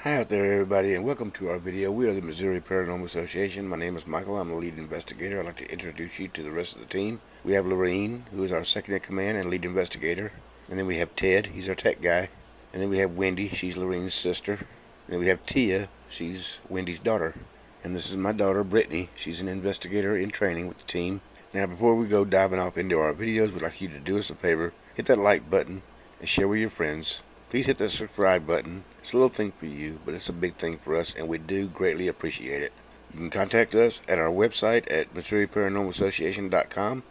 Hi out there everybody, and welcome to our video. We are the Missouri Paranormal Association. My name is Michael. I'm the lead investigator. I'd like to introduce you to the rest of the team. We have Lorene, who is our second in command and lead investigator. And then we have Ted, he's our tech guy. And then we have Wendy, she's Lorene's sister. And then we have Tia, she's Wendy's daughter. And this is my daughter, Brittany. She's an investigator in training with the team. Now, before we go diving off into our videos, we'd like you to do us a favor. Hit that like button and share with your friends. Please hit that subscribe button. It's a little thing for you, but it's a big thing for us, and we do greatly appreciate it. You can contact us at our website at MissouriParanormalAssociation.com,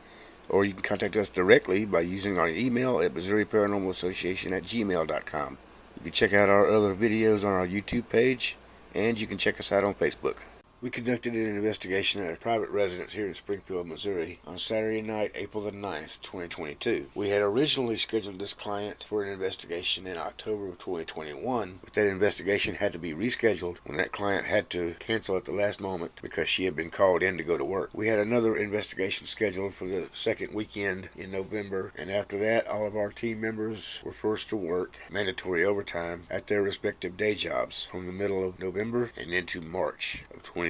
or you can contact us directly by using our email at MissouriParanormalAssociation@gmail.com. You can check out our other videos on our YouTube page, and you can check us out on Facebook. We conducted an investigation at a private residence here in Springfield, Missouri on Saturday night, April the 9th, 2022. We had originally scheduled this client for an investigation in October of 2021, but that investigation had to be rescheduled when that client had to cancel at the last moment because she had been called in to go to work. We had another investigation scheduled for the second weekend in November, and after that, all of our team members were forced to work mandatory overtime at their respective day jobs from the middle of November and into March of 2022.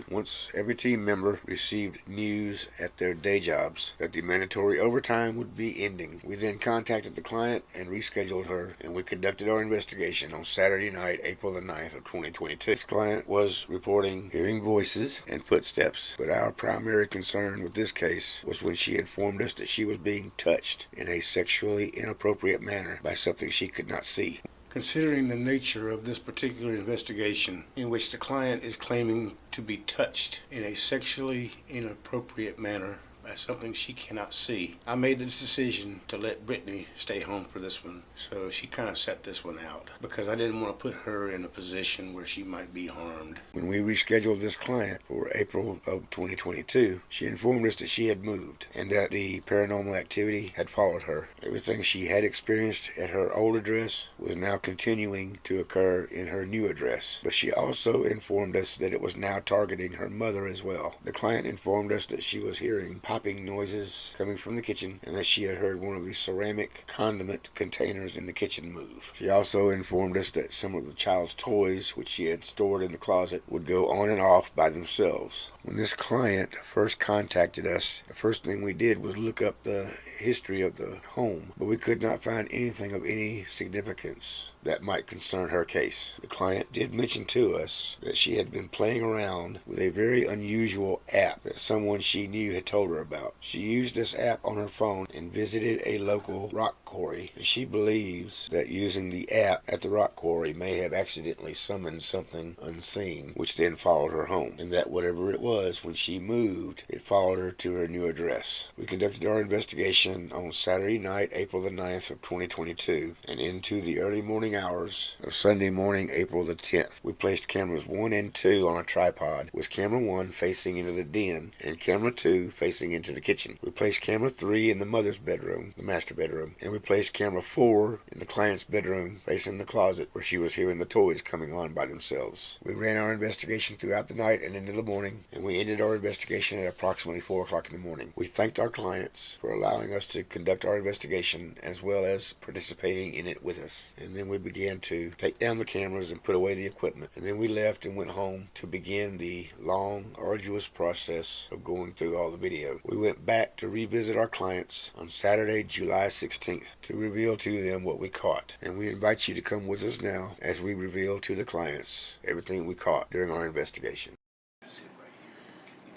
Once every team member received news at their day jobs that the mandatory overtime would be ending, we then contacted the client and rescheduled her, and we conducted our investigation on Saturday night, April the 9th of 2022. This client was reporting hearing voices and footsteps, but our primary concern with this case was when she informed us that she was being touched in a sexually inappropriate manner by something she could not see. Considering the nature of this particular investigation, in which the client is claiming to be touched in a sexually inappropriate manner by something she cannot see, I made this decision to let Brittany stay home for this one. So she kind of set this one out because I didn't want to put her in a position where she might be harmed. When we rescheduled this client for April of 2022, she informed us that she had moved and that the paranormal activity had followed her. Everything she had experienced at her old address was now continuing to occur in her new address, but she also informed us that it was now targeting her mother as well. The client informed us that she was hearing popping noises coming from the kitchen and that she had heard one of the ceramic condiment containers in the kitchen move. She also informed us that some of the child's toys, which she had stored in the closet, would go on and off by themselves. When this client first contacted us, the first thing we did was look up the history of the home, but we could not find anything of any significance that might concern her case. The client did mention to us that she had been playing around with a very unusual app that someone she knew had told her about. She used this app on her phone and visited a local rock quarry, and she believes that using the app at the rock quarry may have accidentally summoned something unseen, which then followed her home, and that whatever it was, when she moved, it followed her to her new address. We conducted our investigation on Saturday night, April the 9th of 2022, and into the early morning hours of Sunday morning, April the 10th. We placed cameras 1 and 2 on a tripod, with camera 1 facing into the den and camera 2 facing into the kitchen. We placed camera 3 in the mother's bedroom, the master bedroom, and we placed camera 4 in the client's bedroom facing the closet where she was hearing the toys coming on by themselves. We ran our investigation throughout the night and into the morning, and we ended our investigation at approximately 4 o'clock in the morning. We thanked our clients for allowing us to conduct our investigation as well as participating in it with us, and then we began to take down the cameras and put away the equipment, and then we left and went home to begin the long, arduous process of going through all the video. We went back to revisit our clients on Saturday, July 16th to reveal to them what we caught, and we invite you to come with us now as we reveal to the clients everything we caught during our investigation.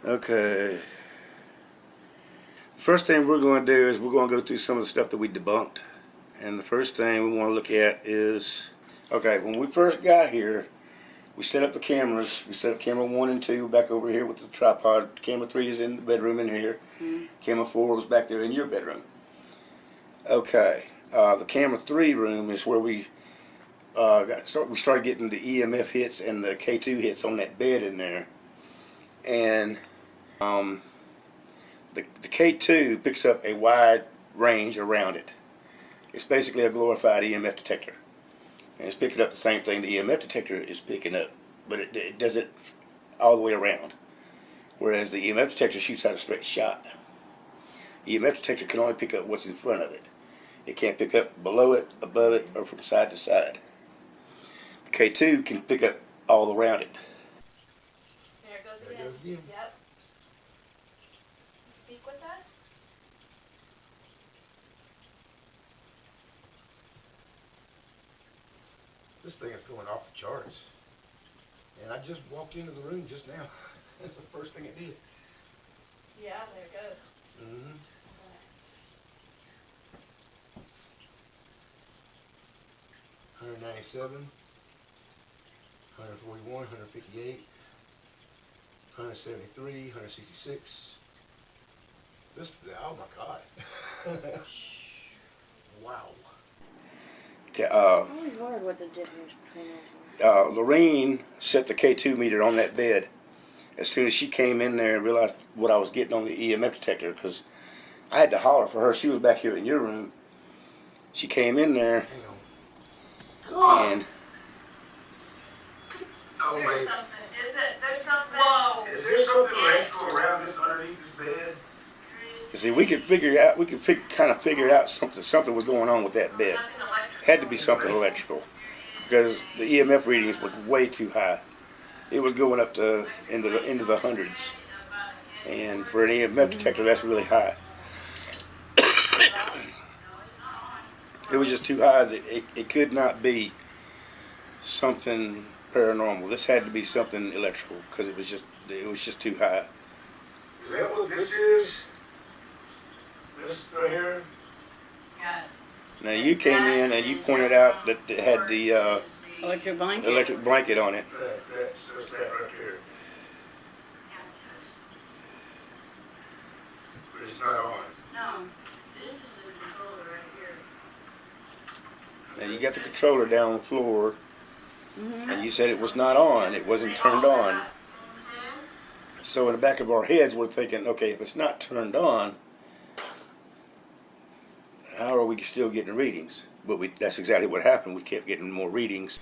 Okay. First thing we're going to do is we're going to go through some of the stuff that we debunked. And the first thing we want to look at is, okay, when we first got here, we set up the cameras. We set up camera 1 and 2 back over here with the tripod. Camera 3 is in the bedroom in here. Camera 4 was back there in your bedroom. Okay, the camera 3 room is where we started getting the EMF hits and the K2 hits on that bed in there. And the K2 picks up a wide range around it. It's basically a glorified EMF detector. And it's picking up the same thing the EMF detector is picking up, but it does it all the way around. Whereas the EMF detector shoots out a straight shot. The EMF detector can only pick up what's in front of it. It can't pick up below it, above it, or from side to side. The K2 can pick up all around it. There it goes There again. it goes again. Yep. Speak with us. This thing is going off the charts. And I just walked into the room just now. That's the first thing it did. Yeah, there it goes. Mm-hmm. 197, 141, 158, 173, 166. This, oh my God. Wow. I always wondered what the difference between those was. Lorene set the K2 meter on that bed as soon as she came in there and realized what I was getting on the EMF detector, because I had to holler for her. She was back here in your room. She came in there Hang on. and Oh, There's wait. something. Is it? There's something. Whoa. Is there something electrical around this, underneath this bed? you see, we could figure it out. We could kind of figure it out. Something was going on with that bed. Nothing electrical. Had to be something electrical because the EMF readings were way too high. It was going up to into the hundreds, and for an EMF detector, that's really high. It was just too high. That it could not be something paranormal. This had to be something electrical because it was just too high. Is that what this is? This right here? Now you came in and you pointed out that it had the Electric blanket? electric blanket on it. That's that right here. But it's not on. No. This is the controller right here. And you got the controller down on the floor, and you said it was not on. It wasn't turned on. So in the back of our heads, we're thinking, okay, if it's not turned on, how are we still getting readings? But that's exactly what happened. We kept getting more readings.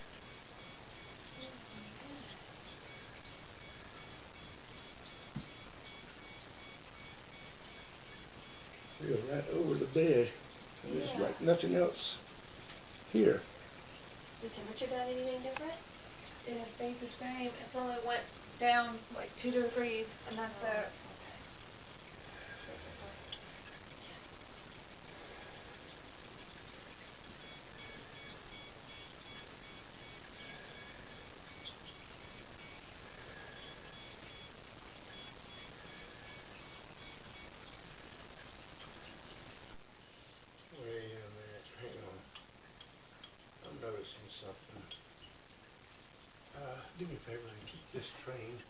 We're right over the bed. And there's like nothing else here. The temperature got anything different? It has stayed the same. It's only went down like 2 degrees, and that's it. Wait a minute. Hang on. I'm noticing something. Do me a favor and keep this trained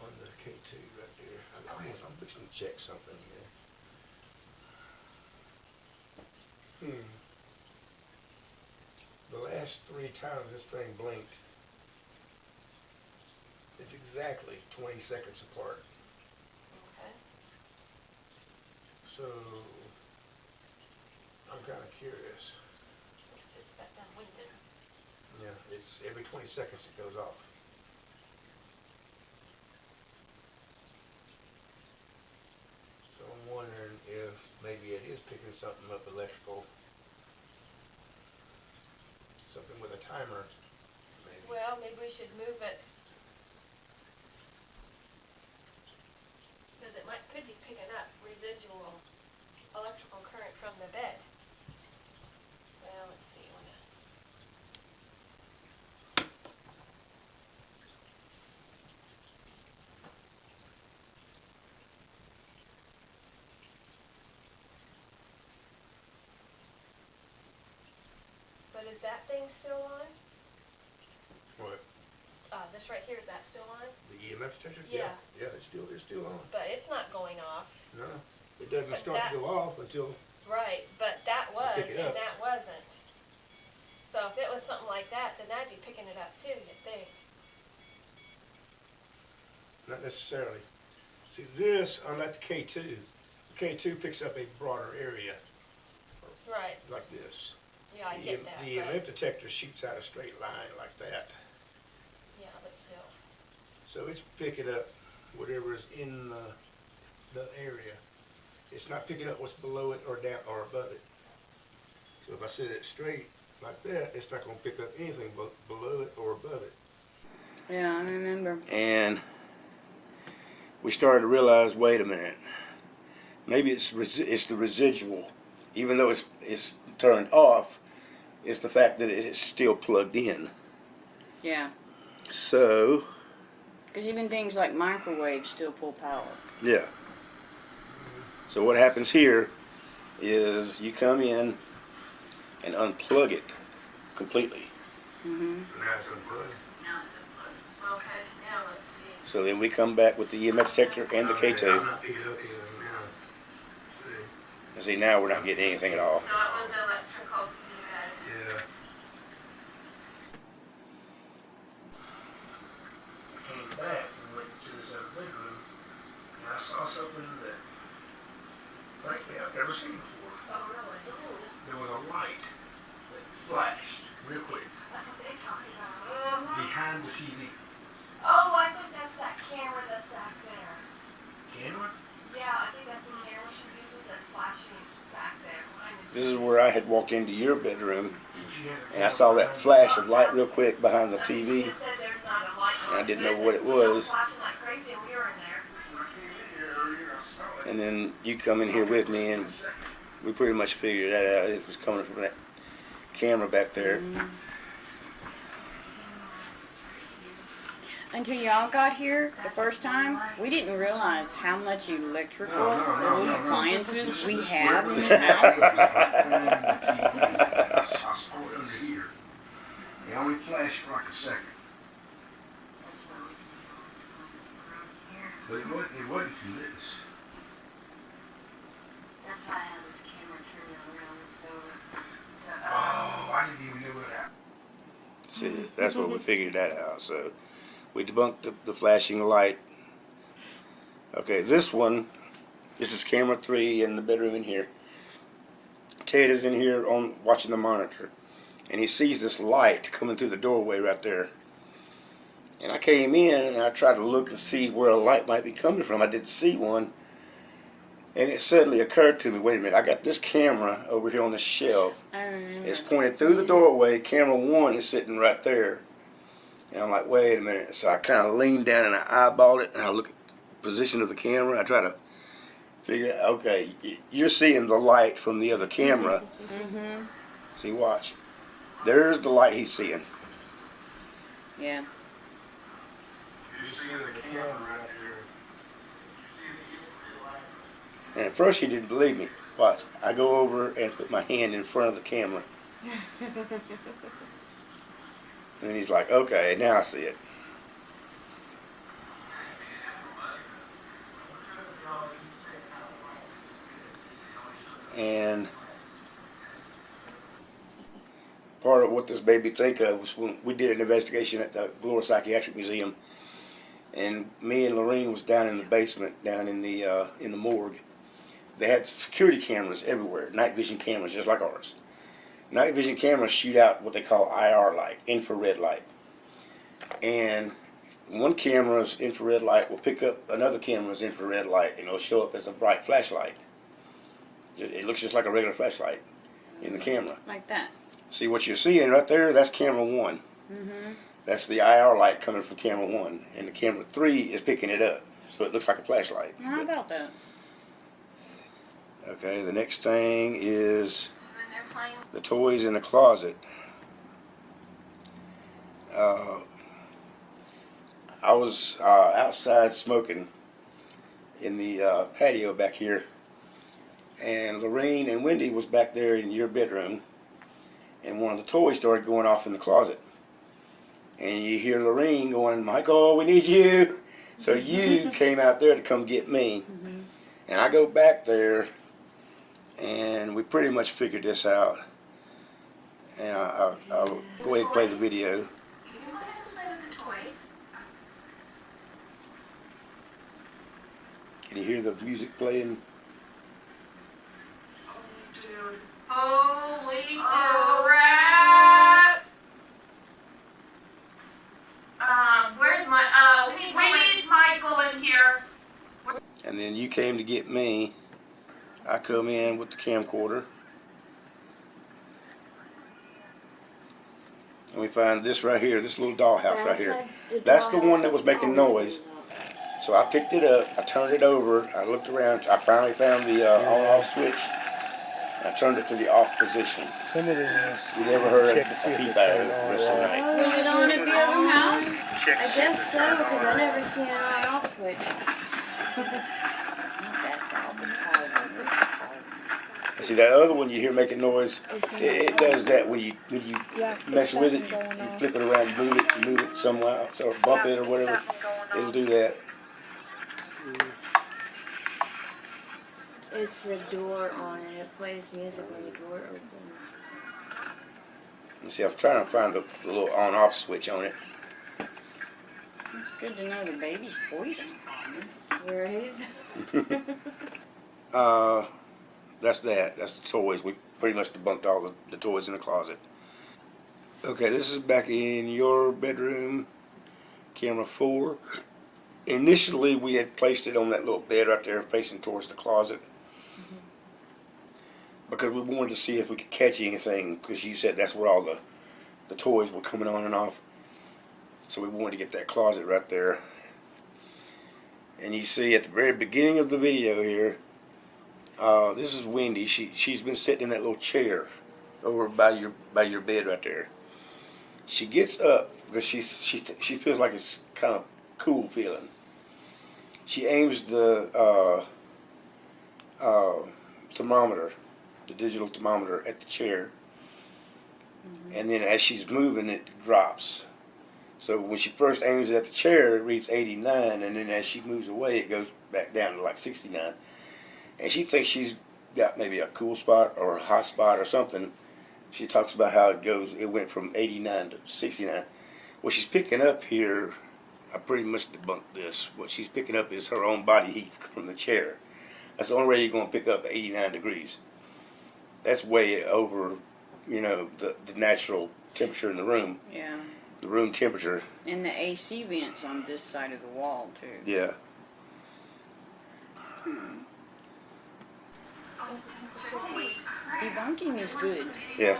on the K2 right there. I'm fixing to check something here. The last 3 times this thing blinked, it's exactly 20 seconds apart. Okay. So, I'm kind of curious. It's just that downwinded. Yeah, it's every 20 seconds it goes off. So I'm wondering if maybe it is picking something up electrical. Something with a timer, maybe. Well, maybe we should move it. Because it could be picking up residual electrical current from the bed. Well, let's see. But is that thing still on? What? This right here, is that still on? The EMF detector? Yeah. Yeah, it's still on. But it's not going off. No, it doesn't But start to go off until. Right, but that was, Pick it and up. that wasn't. So if it was something like that, then that'd be picking it up too, you'd think. Not necessarily. See, this, unlike the K2, the K2 picks up a broader area, Right, like this. yeah, I get that, The but, EMF detector shoots out a straight line like that. yeah, but still. So it's picking up whatever's in the area. It's not picking up what's below it or down or above it. So if I set it straight like that, it's not going to pick up anything below it Yeah, I remember. And we started to realize, wait a minute, maybe it's the residual, even though it's turned off. It's the fact that it's still plugged in. Yeah. So. Because even things like microwaves still pull power. Yeah. So what happens here is you come in and unplug it completely. Mm-hmm. Now it's unplugged. Now it's unplugged. Okay, now let's see. So then we come back with the EMF detector and the K2. I'm not picking up anything now. And see, now we're not getting anything at all. So it was electrical. Yeah. Came back and went to this other bedroom, and I saw something that, frankly, I've never seen before. Oh, really? There was a light that flashed real quick That's what they're talking about. behind the TV. Oh, I think that's that camera that's back there. Camera? Yeah, I think that's the camera she uses that's flashing back there behind the This is where I had walked into your bedroom, She has a and I camera saw that behind flash of light real quick behind the It TV. said there's not a light And I on. didn't know what it It was. flashing like crazy and we were in there. I came in here earlier, I saw it. And then you come in here with me, and we pretty much figured that out. It was coming from that camera back there. Until y'all got here the first time, we didn't realize how much electrical appliances we have in this house. I saw it under here. It only flashed for like a second. But it wasn't from this. That's why I have this camera turning around so Oh, I didn't even know that. See, that's what we figured that out. So we debunked the flashing light. Okay, this is camera 3 in the bedroom in here. Ted is in here watching the monitor, and he sees this light coming through the doorway right there. And I came in and I tried to look and see where a light might be coming from. I didn't see one, and it suddenly occurred to me, wait a minute, I got this camera over here on the shelf. I remember. It's pointed through the doorway. Camera 1 is sitting right there. And I'm like, wait a minute. So I kind of leaned down and I eyeballed it, and I look at the position of the camera. I try to figure out, okay, you're seeing the light from the other camera. Mm-hmm. See, watch. There's the light he's seeing. Yeah. You're seeing the camera right here. And at first he didn't believe me. Watch. I go over and put my hand in front of the camera. And he's like, okay, now I see it. And part of what this made me think of was when we did an investigation at the Gloria Psychiatric Museum, and me and Lorene was down in the basement, down in the morgue. They had security cameras everywhere, night vision cameras just like ours. Night vision cameras shoot out what they call IR light, infrared light. And one camera's infrared light will pick up another camera's infrared light, and it'll show up as a bright flashlight. It looks just like a regular flashlight in the camera. Like that. See what you're seeing right there? That's camera 1. Mm-hmm. That's the IR light coming from camera 1. And the camera 3 is picking it up. So it looks like a flashlight. How about that? Okay, the next thing is when they're playing. the toys in the closet. I was outside smoking in the patio back here, and Lorene and Wendy was back there in your bedroom, and one of the toys started going off in the closet. And you hear Lorene going, Michael, we need you. So you came out there to come get me. Mm-hmm. And I go back there, and we pretty much figured this out. And I'll go ahead and play the video. You can go ahead and play with the toys. Can you hear the music playing? Holy crap! Where's my, we need Michael in here. And then you came to get me. I come in with the camcorder. And we find this right here, this little dollhouse right here. That's the one that was making noise. So I picked it up, I turned it over, I looked around, I finally found the on-off switch. I turned it to the off position. Some of them You never heard a beep out of it the rest of the night. Was it on at the other house? I guess so, because I never seen an on-off switch. See that other one you hear making noise? It does that when you mess with it, you flip it around, move it somewhere, or bump it or whatever. It'll do that. It's the door on it. It plays music when the door opens. You see, I'm trying to find the little on-off switch on it. It's good to know the baby's toys aren't problem. Right? That's that. That's the toys. We pretty much debunked all the toys in the closet. Okay, this is back in your bedroom, camera 4. Initially, we had placed it on that little bed right there facing towards the closet. Because we wanted to see if we could catch anything, because you said that's where all the toys were coming on and off. So we wanted to get that closet right there. And you see at the very beginning of the video here, this is Wendy. She's been sitting in that little chair over by your bed right there. She gets up because she feels like it's kind of cool feeling. She aims the thermometer, the digital thermometer, at the chair, and then as she's moving, it drops. So when she first aims it at the chair, it reads 89, and then as she moves away, it goes back down to like 69. And she thinks she's got maybe a cool spot or a hot spot or something. She talks about how it went from 89 to 69. What she's picking up here, I pretty much debunked this. What she's picking up is her own body heat from the chair. That's the only way you're going to pick up 89 degrees. That's way over, the natural temperature in the room. Yeah. The room temperature. And the AC vents on this side of the wall, too. Yeah. Debunking is good. Yeah.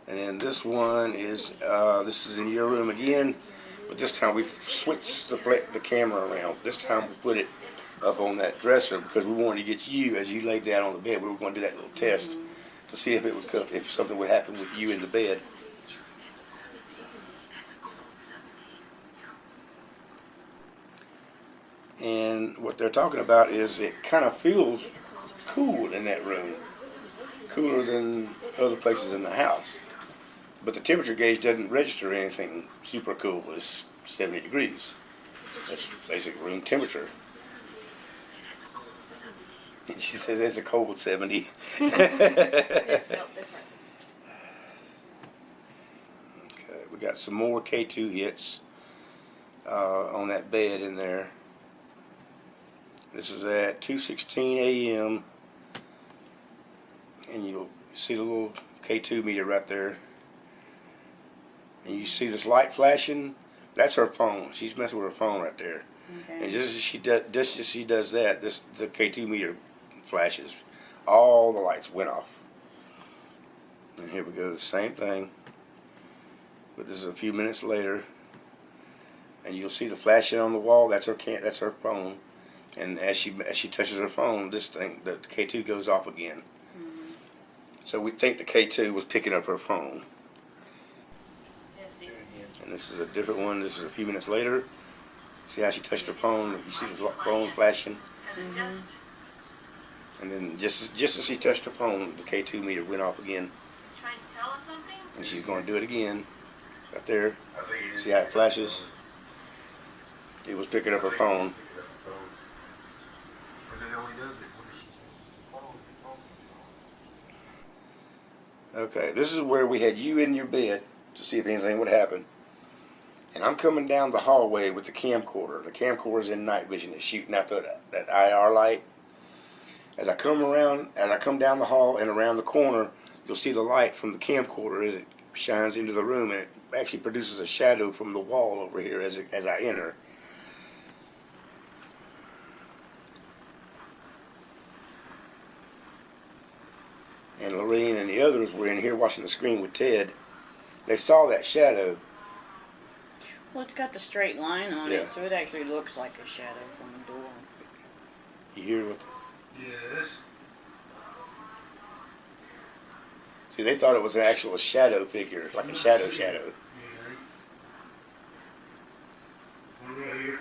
And then this one is, this is in your room again, but this time we've switched the camera around. This time we put it up on that dresser because we wanted to get you, as you laid down on the bed, we were going to do that little test to see if if something would happen with you in the bed. And what they're talking about is it kind of feels cool in that room, cooler than other places in the house. But the temperature gauge doesn't register anything super cool. It's 70 degrees. That's basic room temperature. And she says it's a cold 70. Okay, we got some more K2 hits on that bed in there. This is at 2:16 a.m. and you'll see the little K2 meter right there. And you see this light flashing. That's her phone. She's messing with her phone right there. Okay. And just as she does that, the K2 meter flashes. All the lights went off. And here we go, the same thing. But this is a few minutes later, and you'll see the flashing on the wall. That's her phone. And as she touches her phone, the K2 goes off again. So we think the K2 was picking up her phone. And this is a different one. This is a few minutes later. See how she touched her phone? You see the phone flashing? And then just as she touched her phone, the K2 meter went off again. Trying to tell us something? And she's going to do it again. Right there. See how it flashes? It was picking up her phone. Okay, this is where we had you in your bed to see if anything would happen. And I'm coming down the hallway with the camcorder. The camcorder's in night vision. It's shooting out that IR light. As I come down the hall and around the corner, you'll see the light from the camcorder as it shines into the room, and it actually produces a shadow from the wall over here as I enter. and Lorraine and the others were in here watching the screen with Ted, they saw that shadow. Well, it's got the straight line on Yeah. it, so it actually looks like a shadow from the door. You hear what? Yes. See, they thought it was an actual shadow figure, like a shadow. Yeah. One right here.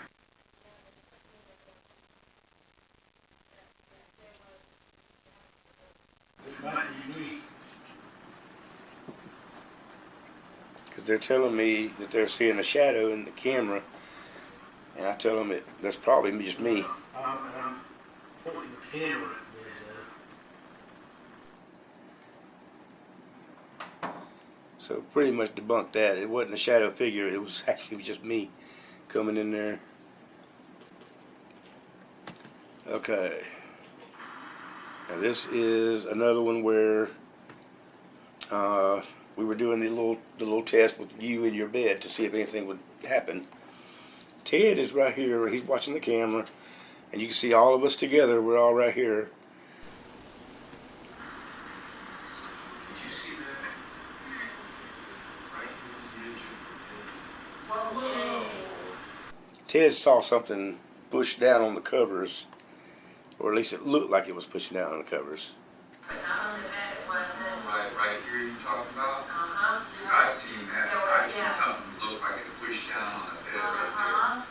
It might be me. Because they're telling me that they're seeing a shadow in the camera, and I tell them that's probably just me. I'm pointing the camera at me, So pretty much debunked that. It wasn't a shadow figure. It was actually just me coming in there. Okay. Now this is another one where we were doing the little test with you in your bed to see if anything would happen. Ted is right here. He's watching the camera, and you can see all of us together. We're all right here. Did you see that? Right in the edge of the bed. Whoa! Ted saw something pushed down on the covers, or at least it looked like it was pushing down on the covers. Right here you talking about? I seen that. I seen something look like it pushed down on the bed right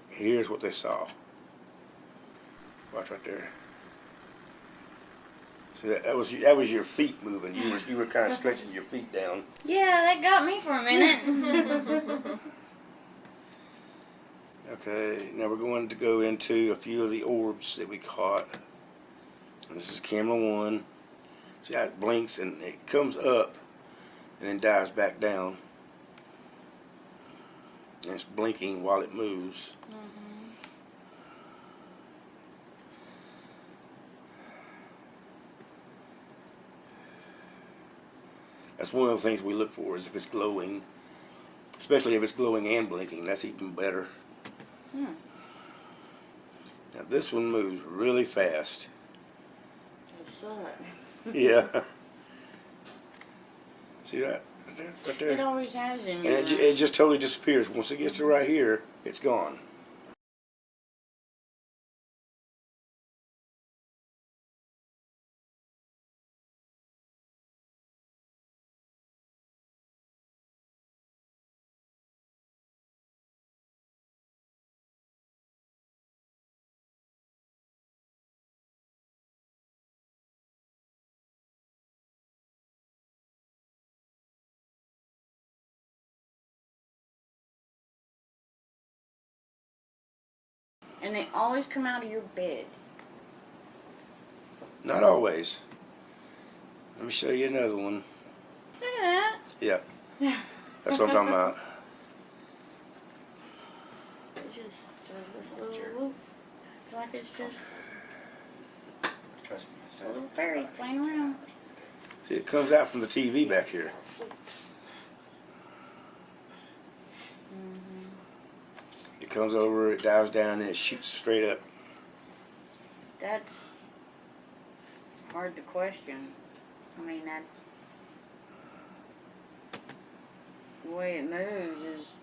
Here's what they saw. Watch right there. See, that was your feet moving. You were kind of stretching your feet down. Yeah, that got me for a minute. Okay, now we're going to go into a few of the orbs that we caught. This is camera 1. See how it blinks and it comes up and then dives back down. And it's blinking while it moves. That's one of the things we look for, is if it's glowing. Especially if it's glowing and blinking, that's even better. Now this one moves really fast. Yeah. See that? Right there. It always has in And it just totally disappears. Once it gets to right here, it's gone. And they always come out of your bed. Not always. Let me show you another one. Look at that. Yeah. That's what I'm talking about. It just does this little whoop. It's like it's just a little fairy playing around. See, it comes out from the TV back here. It comes over, it dives down, and it shoots straight up. That's hard to question. I mean, that's the way it moves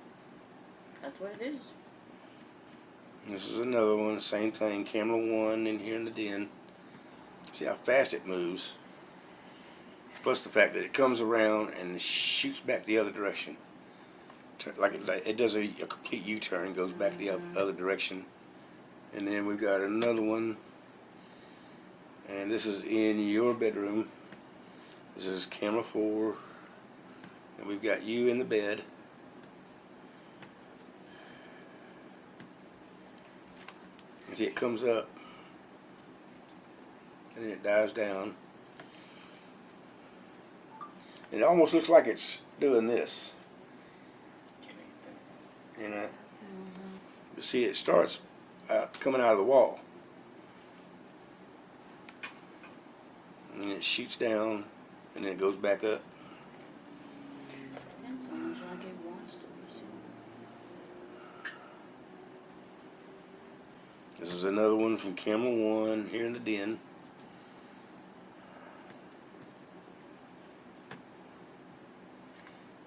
that's what it is. This is another one, same thing, camera 1 in here in the den. See how fast it moves. Plus the fact that it comes around and shoots back the other direction. Like it does a complete U-turn, goes back the other direction. And then we've got another one, and this is in your bedroom. This is camera 4, and we've got you in the bed. See, it comes up, and then it dives down. And it almost looks like it's doing this. You know? You see, it starts coming out of the wall. And it shoots down, and then it goes back up. That's almost like it wants to be seen. This is another one from camera 1 here in the den.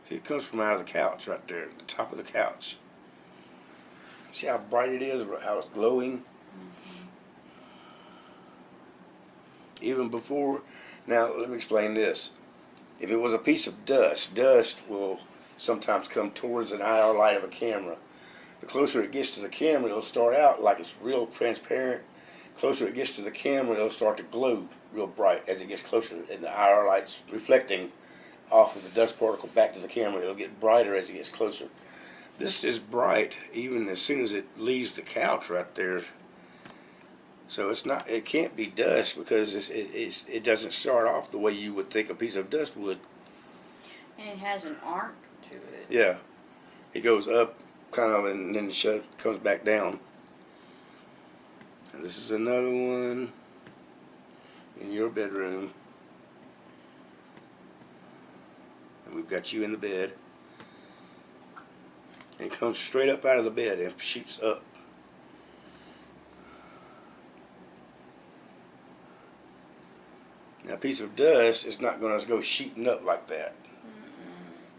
See, it comes from out of the couch right there, the top of the couch. See how bright it is, how it's glowing? Even before, now let me explain this. If it was a piece of dust, dust will sometimes come towards an IR light of a camera. The closer it gets to the camera, it'll start out like it's real transparent. The closer it gets to the camera, it'll start to glow real bright as it gets closer, and the IR light's reflecting off of the dust particle back to the camera. It'll get brighter as it gets closer. This is bright even as soon as it leaves the couch right there. So it's not. It can't be dust because it doesn't start off the way you would think a piece of dust would. And it has an arc to it. Yeah, it goes up, kind of, and then comes back down. And this is another one in your bedroom. And we've got you in the bed. And it comes straight up out of the bed and shoots up. Now, a piece of dust is not going to go shooting up like that.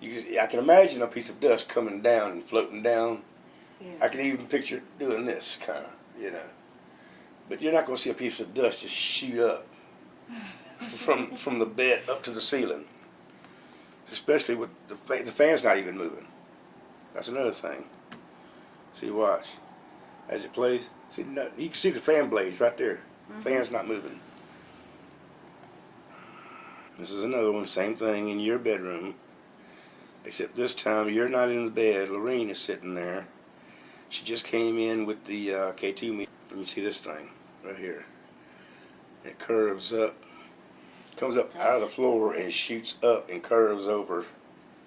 I can imagine a piece of dust coming down and floating down. Yeah. I can even picture it doing this kind of, But you're not going to see a piece of dust just shoot up from the bed up to the ceiling. Especially with the fan's not even moving. That's another thing. See, watch. As it plays, see, you can see the fan blades right there. Fan's not moving. This is another one, same thing in your bedroom. Except this time you're not in the bed. Lorene is sitting there. She just came in with the K2 meter. And you see this thing right here. It curves up. Comes up out of the floor and shoots up and curves over.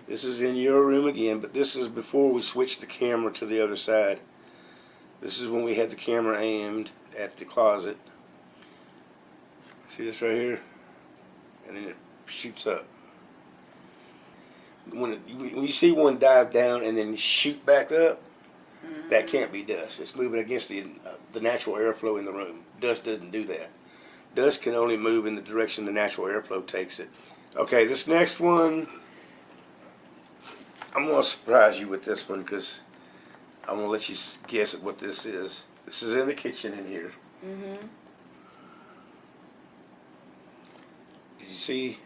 This is in your room again, but this is before we switched the camera to the other side. This is when we had the camera aimed at the closet. See this right here? And then it shoots up. When you see one dive down and then shoot back up, that can't be dust. It's moving against the natural airflow in the room. Dust doesn't do that. Dust can only move in the direction the natural airflow takes it. Okay, this next one, I'm going to surprise you with this one because I'm going to let you guess at what this is. This is in the kitchen in here. Did you see?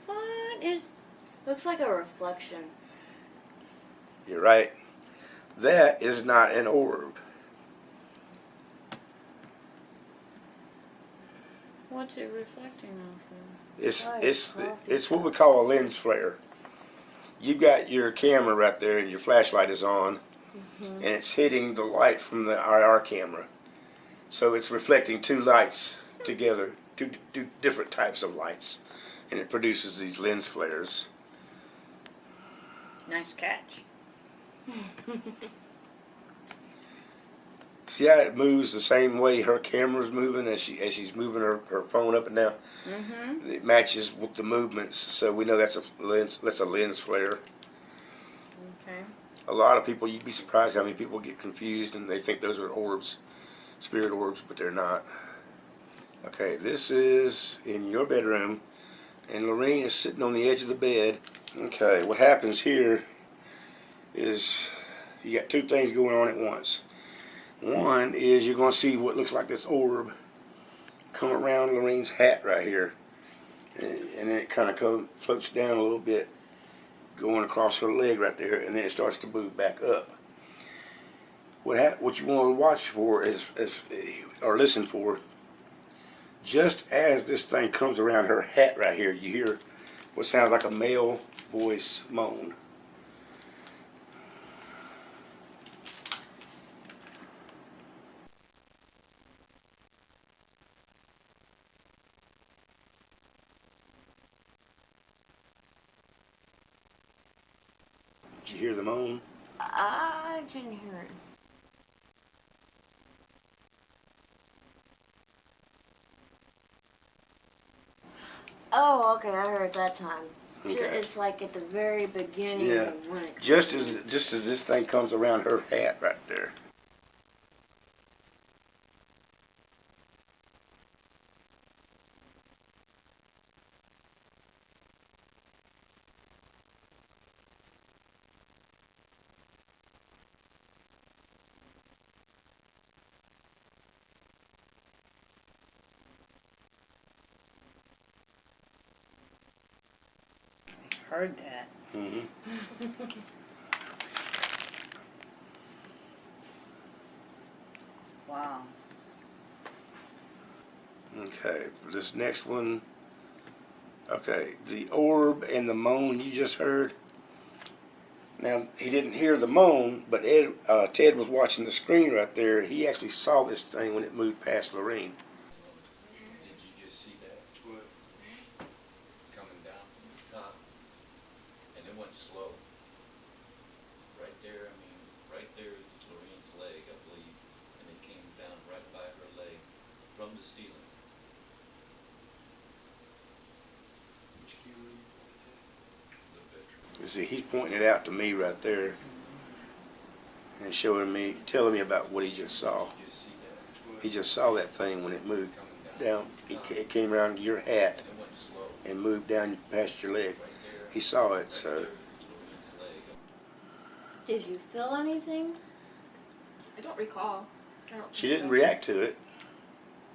What is? Looks like a reflection. You're right. That is not an orb. What's it reflecting off of? It's what we call a lens flare. You've got your camera right there and your flashlight is on, and it's hitting the light from the IR camera. So it's reflecting two lights together, two different types of lights, and it produces these lens flares. Nice catch. See how it moves the same way her camera's moving as she's moving her phone up and down? It matches with the movements, so we know that's a lens flare. Okay. A lot of people, you'd be surprised how many people get confused and they think those are orbs, spirit orbs, but they're not. Okay, this is in your bedroom, and Lorene is sitting on the edge of the bed. Okay, what happens here is you got two things going on at once. One is you're going to see what looks like this orb come around Lorene's hat right here, and then it kind of floats down a little bit, going across her leg right there, and then it starts to move back up. What you want to watch for or listen for, just as this thing comes around her hat right here, you hear what sounds like a male voice moan. Did you hear the moan? I didn't hear it. Oh, okay, I heard that time. Okay. It's like at the very beginning Yeah. of when it Just as this thing comes around her hat right there. heard that. Mm-hmm. Wow. Okay, for this next one. Okay, the orb and the moan you just heard. Now, he didn't hear the moan, but Ted was watching the screen right there. He actually saw this thing when it moved past Lorraine. Did you just see that? What? Coming down from the top, and it went slow. Right there, I mean, right there is Lorraine's leg, I believe, and it came down right by her leg from the ceiling. Which camera you pointed at? The bedroom. You see, he's pointing it out to me right there and showing me, telling me about what he just saw. Did you just see that? What? He just saw that thing when it moved Coming down. It came around your hat and it went slow. and moved down past your leg. Right there. He saw it, Right so. there is Lorraine's leg. Did you feel anything? I don't recall. I don't She think didn't so. react to it.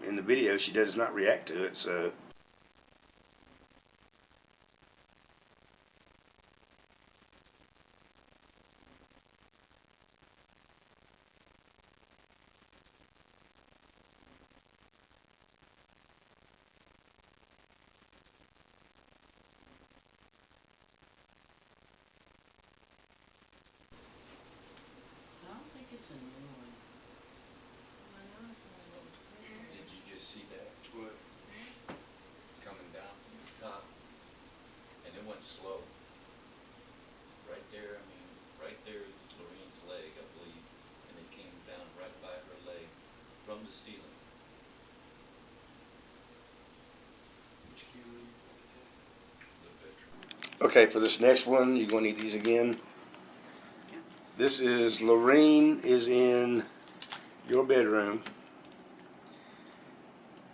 In the video, she does not react to it, so. I don't think it's a new one. Did you just see that? What? Coming down from the top, and it went slow. Right there, I mean, right there is Lorraine's leg, I believe, and it came down right by her leg from the ceiling. Which camera you pointed at? The bedroom. Okay, for this next one, you're going to need these again. This is Lorraine is in your bedroom,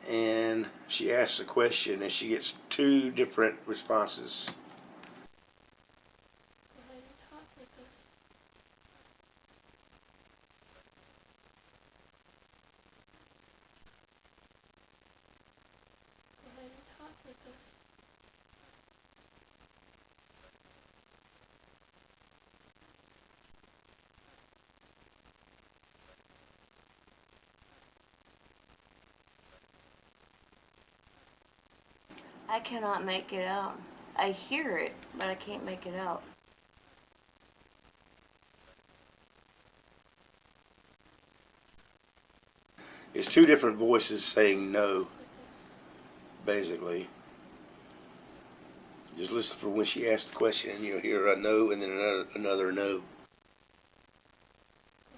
and she asks a question, and she gets two different responses. Go ahead and talk with us. Go ahead and talk with us. I cannot make it out. I hear it, but I can't make it out. It's two different voices saying no, basically. Just listen for when she asks the question, and you'll hear a no and then another no. Go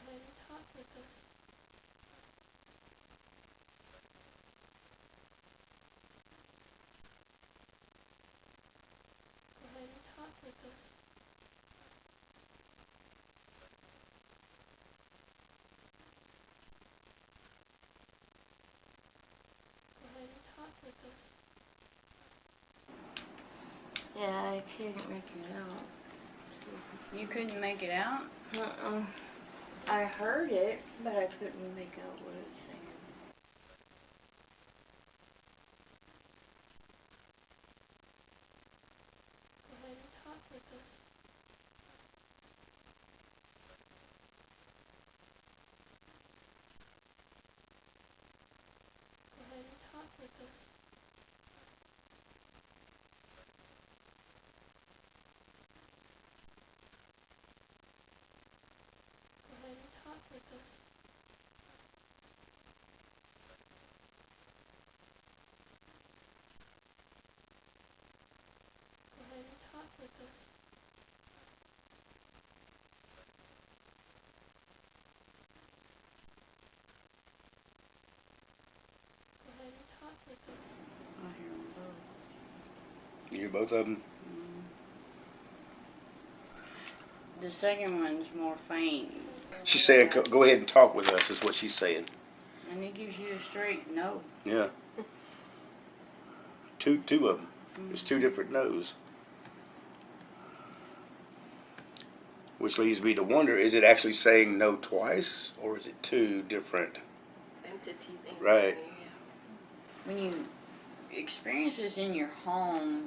ahead and talk with us. Go ahead and talk with us. Go ahead and talk with us. Yeah, I can't make it out. You couldn't make it out? Uh-uh. I heard it, but I couldn't make out what it was saying. Go ahead and talk with us. Go ahead and talk with us. Go ahead and talk with us. Go ahead and talk with us. Go ahead and talk with us. I hear them both. You hear both of them? The second one's more faint, She's saying, go ahead and talk with us, is what she's saying. and it gives you a straight no. Yeah. Two of them. There's two different no's. Which leads me to wonder, is it actually saying no twice, or is it two different? Entities. Right. When you experience this in your home,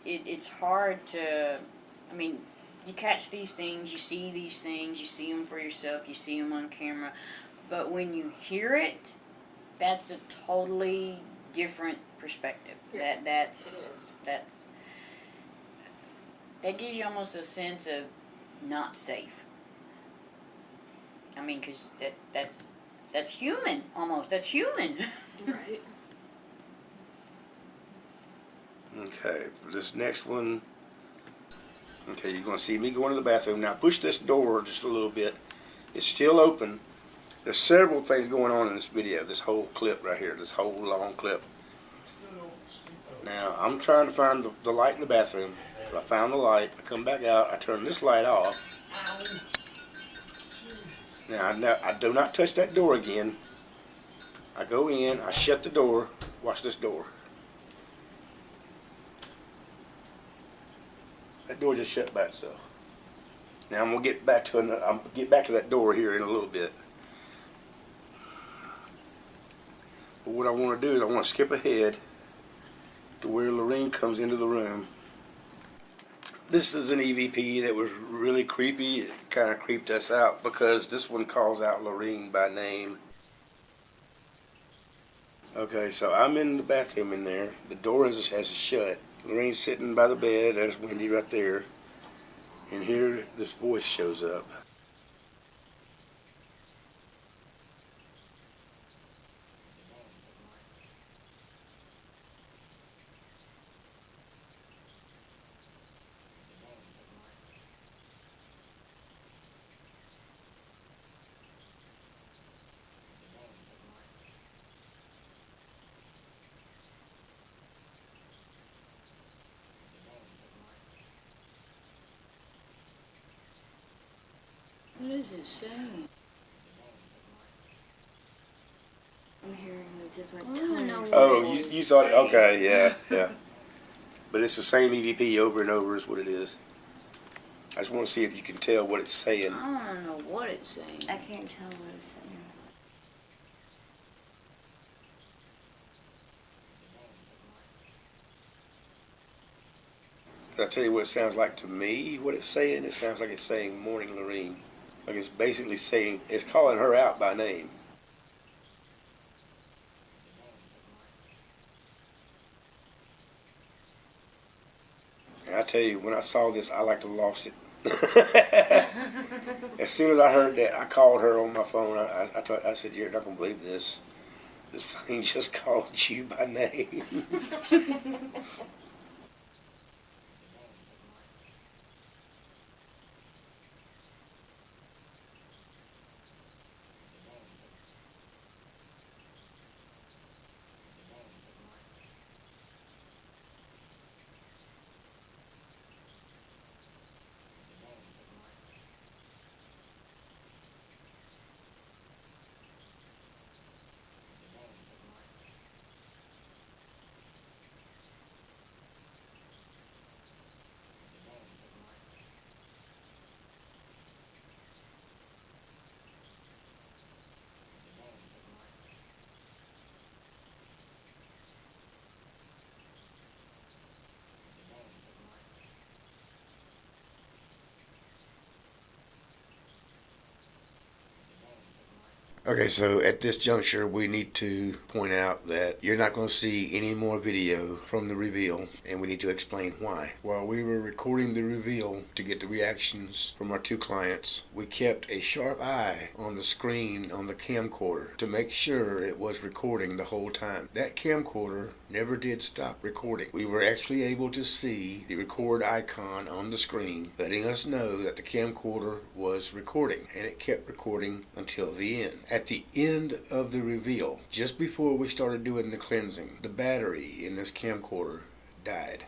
it's hard to, I mean, you catch these things, you see these things, you see them for yourself, you see them on camera, but when you hear it, that's a totally different perspective. Yeah. That's that gives you almost a sense of not safe. I mean, 'cause that's human almost. That's human. Right. Okay, this next one. Okay, you're going to see me go into the bathroom. Now push this door just a little bit. It's still open. There's several things going on in this video, this whole clip right here, this whole long clip. Now, I'm trying to find the light in the bathroom. So I found the light. I come back out. I turn this light off. Now, I do not touch that door again. I go in. I shut the door. Watch this door. That door just shut by itself. Now I'm gonna get back to that door here in a little bit. But what I want to do is I want to skip ahead to where Lorene comes into the room. This is an EVP that was really creepy. It kind of creeped us out because this one calls out Lorene by name. Okay, so I'm in the bathroom in there. The door has shut. Lorene's sitting by the bed. There's Wendy right there. And here this voice shows up. What is it saying? I'm hearing a different I don't know tone. what Oh, it's you thought, saying. okay, yeah. But it's the same EVP over and over is what it is. I just want to see if you can tell what it's saying. I want to know what it's saying. I can't tell what it's saying. Can I tell you what it sounds like to me? What it's saying? It sounds like it's saying "Morning, Lorene." Like it's basically saying, it's calling her out by name. And I tell you, when I saw this, I like to lost it. As soon as I heard that, I called her on my phone. I said, "You're not gonna believe this. This thing just called you by name." Okay, so at this juncture, we need to point out that you're not going to see any more video from the reveal, and we need to explain why. While we were recording the reveal to get the reactions from our two clients, we kept a sharp eye on the screen on the camcorder to make sure it was recording the whole time. That camcorder never did stop recording. We were actually able to see the record icon on the screen, letting us know that the camcorder was recording, and it kept recording until the end. At the end of the reveal, just before we started doing the cleansing, the battery in this camcorder died.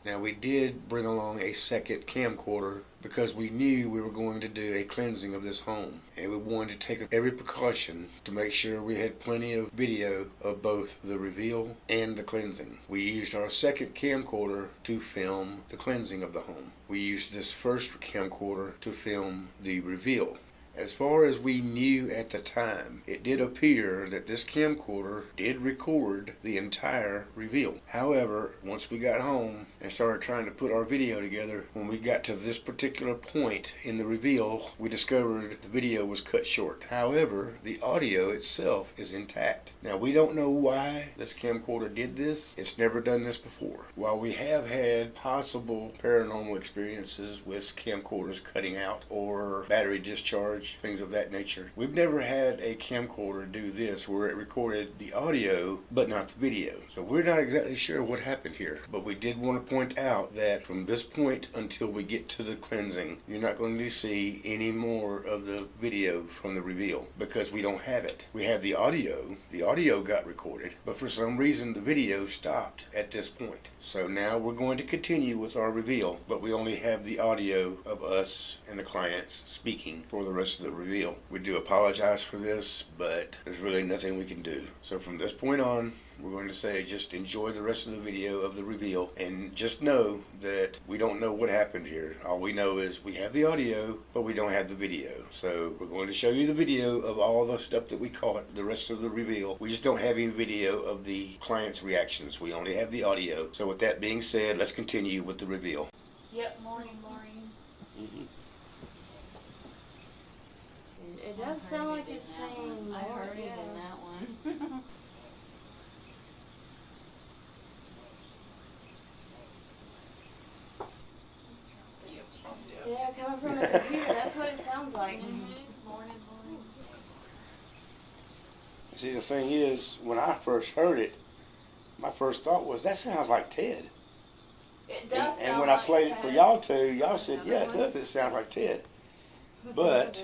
Now, we did bring along a second camcorder because we knew we were going to do a cleansing of this home, and we wanted to take every precaution to make sure we had plenty of video of both the reveal and the cleansing. We used our second camcorder to film the cleansing of the home. We used this first camcorder to film the reveal. As far as we knew at the time, it did appear that this camcorder did record the entire reveal. However, once we got home and started trying to put our video together, when we got to this particular point in the reveal, we discovered the video was cut short. However, the audio itself is intact. Now, we don't know why this camcorder did this. It's never done this before. While we have had possible paranormal experiences with camcorders cutting out or battery discharge, things of that nature, we've never had a camcorder do this where it recorded the audio but not the video. So we're not exactly sure what happened here, but we did want to point out that from this point until we get to the cleansing, you're not going to see any more of the video from the reveal because we don't have it. We have the audio. The audio got recorded, but for some reason the video stopped at this point. So now we're going to continue with our reveal, but we only have the audio of us and the clients speaking for the rest of the reveal. We do apologize for this, but there's really nothing we can do. So from this point on, we're going to say just enjoy the rest of the video of the reveal and just know that we don't know what happened here. All we know is we have the audio, but we don't have the video. So we're going to show you the video of all the stuff that we caught, the rest of the reveal. We just don't have any video of the client's reactions. We only have the audio. So with that being said, let's continue with the reveal. Yep, Maureen. It does sound like it's saying I more, heard it yeah. in that one. Yeah, coming from the computer, that's what it sounds like. Morning. See, the thing is, when I first heard it, my first thought was, that sounds like Ted. It does sound And when I played it for Ted. y'all two, y'all said, yeah, it does. It sounds like Ted. But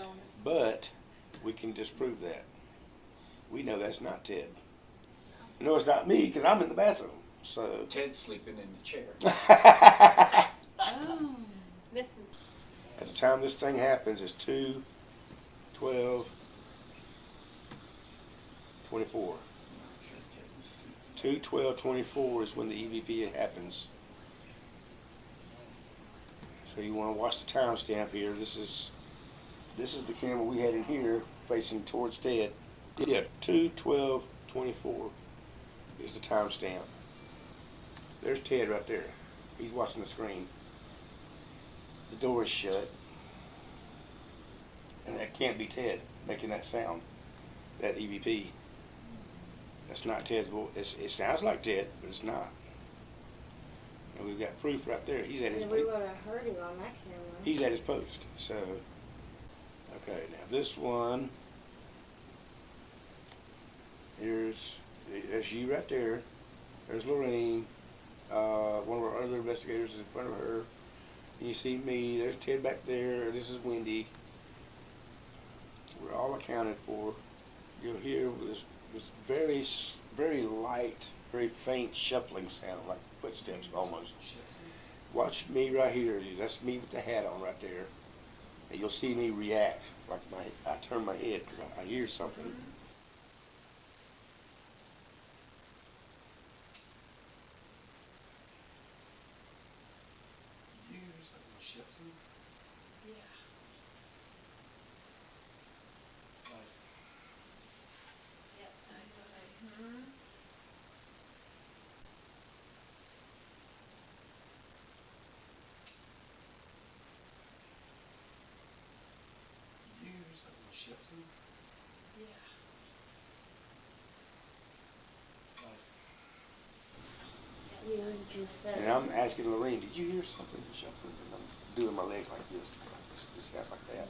we can disprove that. We know that's not Ted. No, it's not me because I'm in the bathroom. So Ted's sleeping in the chair. Oh. at the time this thing happens, it's 2:12:24. 2:12:24 is when the EVP happens. So you want to watch the timestamp here. This is the camera we had in here facing towards Ted. Yeah, 2:12:24 is the timestamp. There's Ted right there. He's watching the screen. The door is shut. And that can't be Ted making that sound. That EVP. That's not Ted's voice. It sounds like Ted, but it's not. And we've got proof right there. He's at his We would have heard him on that camera. He's at his post. So, okay, now this one, there's you right there. There's Lorraine. One of our other investigators is in front of her. And you see me. There's Ted back there. This is Wendy. We're all accounted for. You'll hear this very, very light, very faint shuffling sound, like footsteps almost. Watch me right here. That's me with the hat on right there. And you'll see me react. Like I turn my head because I hear something. And I'm asking Lorraine, did you hear something shuffling? And I'm doing my legs like this. This sounds like that.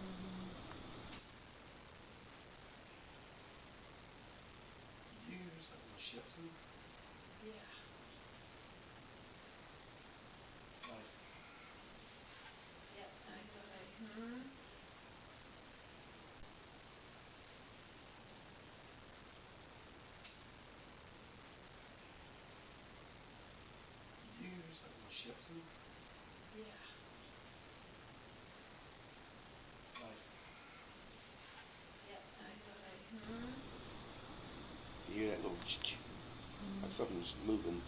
You hear that little like something's moving.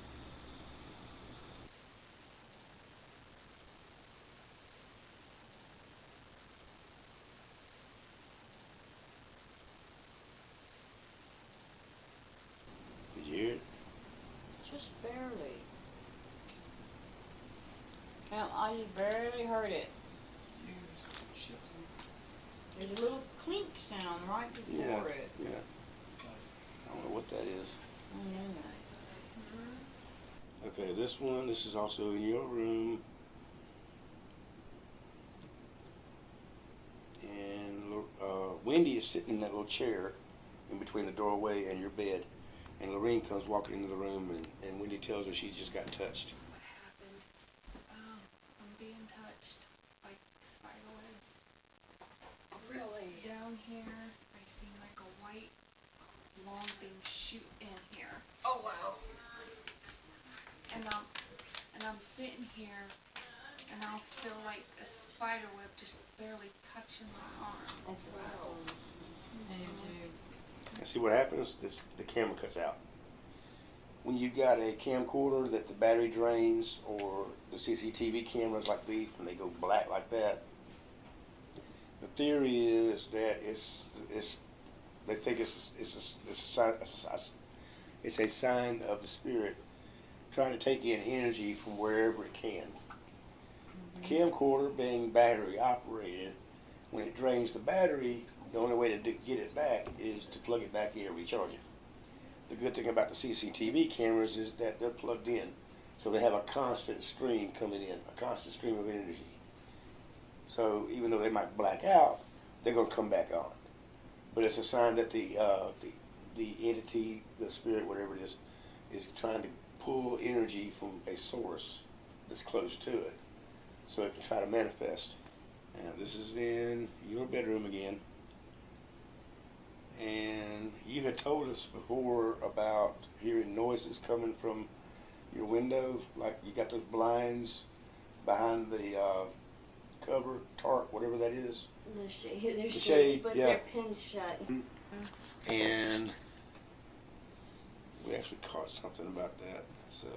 I just barely heard it. There's a little clink sound right before it. Yeah. I don't know what that is. I don't know. Okay, this is also in your room. And Wendy is sitting in that little chair in between the doorway and your bed. And Lorene comes walking into the room, and Wendy tells her she just got touched. What happened? I'm being touched by spider webs. Really? Down here, I see like a white, long thing shoot in here. Oh wow. And I'm sitting here, and I'll feel like a spider web just barely touching my arm. Wow. And see what happens? The camera cuts out. When you got a camcorder that the battery drains, or the CCTV cameras like these, when they go black like that, the theory is that they think it's a sign of the spirit trying to take in energy from wherever it can. The camcorder being battery operated, when it drains the battery, the only way to get it back is to plug it back in and recharge it. The good thing about the CCTV cameras is that they're plugged in, so they have a constant stream coming in, a constant stream of energy. So even though they might black out, they're going to come back on. But it's a sign that the entity, the spirit, whatever it is trying to pull energy from a source that's close to it, so it can try to manifest. Now this is in your bedroom again. And you had told us before about hearing noises coming from your window, like you got those blinds behind the cover, tarp, whatever that is. The The shade, shade, but yeah. they're pinned shut. And we actually caught something about that. So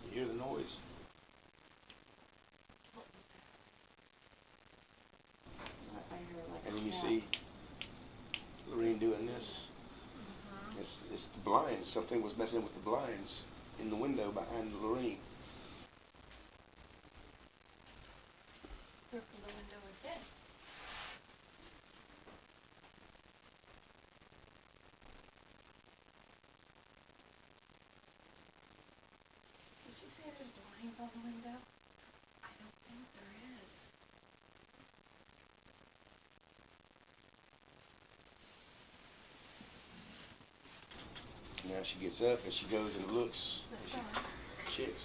you hear the noise. I hear like And then a you cat. see Lorene doing this. It's the blinds. Something was messing with the blinds in the window behind Lorene. Open the window again. Did she say there's blinds on the window? I don't think there is. Now she gets up and she goes and looks. That's right. Checks.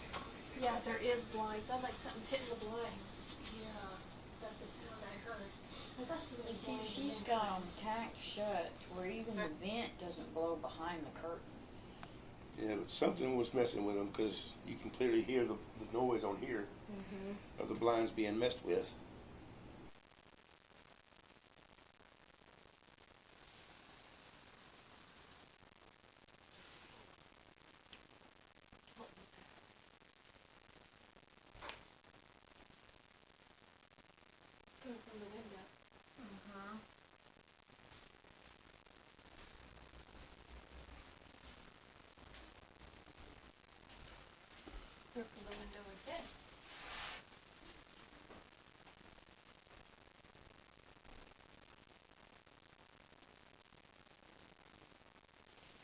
Yeah, there is blinds. Sounds like something's hitting the blinds. Yeah, that's the sound I heard. I thought she was blinds. She's got them tacked shut where even the vent doesn't blow behind the curtain. Yeah, but something was messing with them, because you can clearly hear the noise on here of the blinds being messed with. Coming from the window. Open the window again.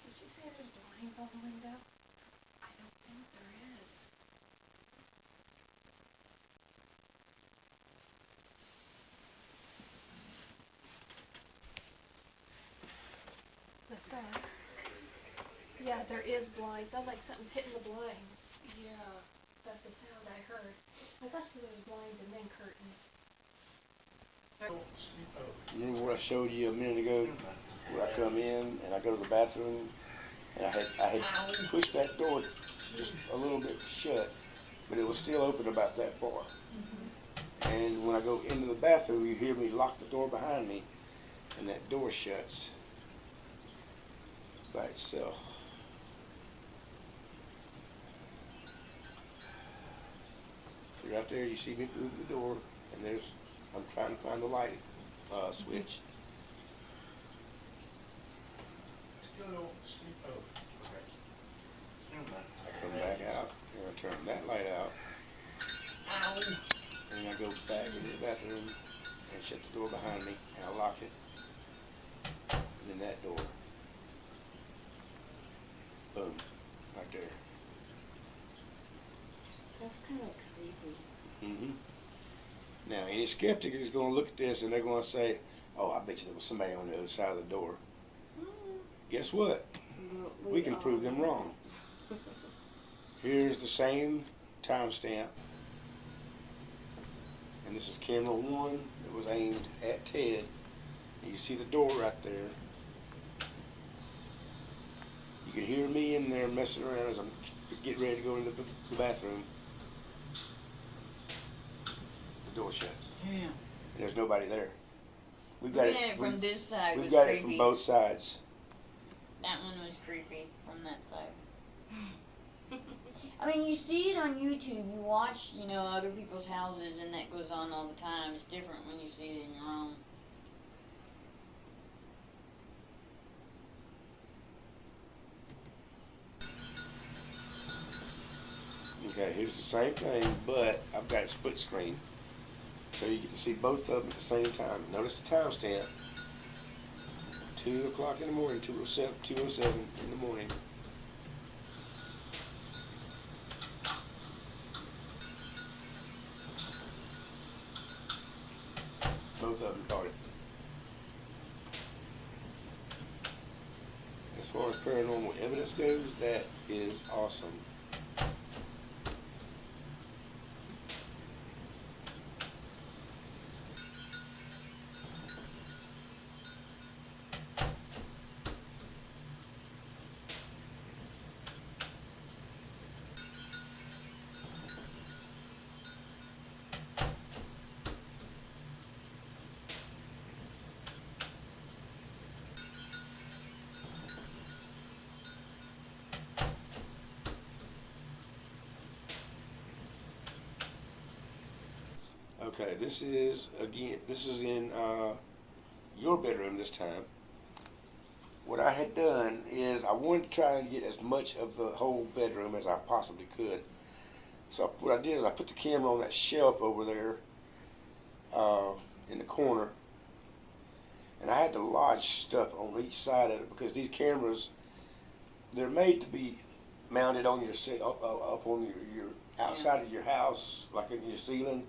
Did she say there's blinds on the window? I don't think there is. That's right. Yeah, there is blinds. Sounds like something's hitting the blinds. Yeah, that's the sound I heard. I thought there was blinds and then curtains. Remember what I showed you a minute ago, where I come in and I go to the bathroom, and I had pushed that door just a little bit shut, but it was still open about that far. And when I go into the bathroom, you hear me lock the door behind me, and that door shuts by itself. You're out there, you see me through the door, and I'm trying to find the light switch. Still don't sleep over. Okay. that light out. And then I go back into the bathroom and shut the door behind me, and I lock it. And then that door. Boom. Right there. That's kind of creepy. Mm-hmm. Now, any skeptic is going to look at this and they're going to say, oh, I bet you there was somebody on the other side of the door. Guess what? We can prove them wrong. Here's the same timestamp. And this is camera 1 that was aimed at Ted. And you see the door right there. You can hear me in there messing around as I'm getting ready to go into the bathroom. The door shut. Yeah. And there's nobody there. We've got Looking at it from this side We've was got creepy. it from both sides. That one was creepy from that side. I mean, you see it on YouTube. You watch, other people's houses, and that goes on all the time. It's different when you see it in your own. Okay, here's the same thing, but I've got it split screen. So you get to see both of them at the same time. Notice the timestamp. 2 o'clock in the morning, 2:07 in the morning. Both of them caught it. As far as paranormal evidence goes, that is awesome. Okay, this is in your bedroom this time. What I had done is I wanted to try and get as much of the whole bedroom as I possibly could. So what I did is I put the camera on that shelf over there in the corner, and I had to lodge stuff on each side of it because these cameras, they're made to be mounted on your up on your outside of your house, like in your ceiling.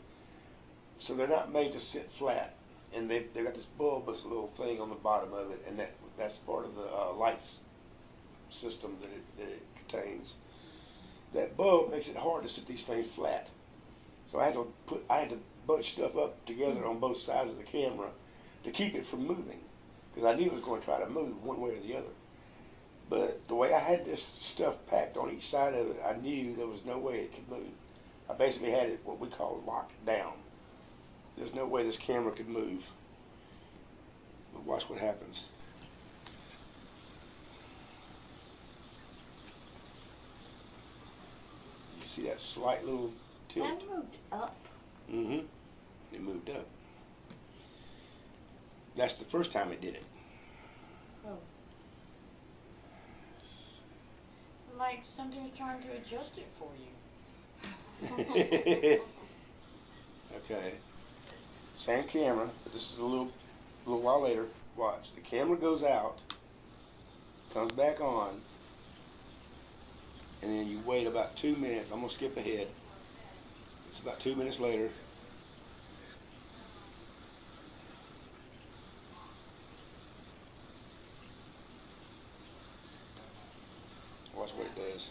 So they're not made to sit flat, and they got this bulbous little thing on the bottom of it, and that's part of the lights system that it contains. That bulb makes it hard to sit these things flat. So I had to bunch stuff up together on both sides of the camera to keep it from moving, because I knew it was going to try to move one way or the other. But the way I had this stuff packed on each side of it, I knew there was no way it could move. I basically had it what we call locked down. There's no way this camera could move. But watch what happens. You see that slight little tilt? That moved up. Mm-hmm. It moved up. That's the first time it did it. Oh. Like something's trying to adjust it for you. Okay. Same camera, but this is a little while later. Watch. The camera goes out, comes back on, and then you wait about 2 minutes. I'm going to skip ahead. It's about 2 minutes later. Watch what it does.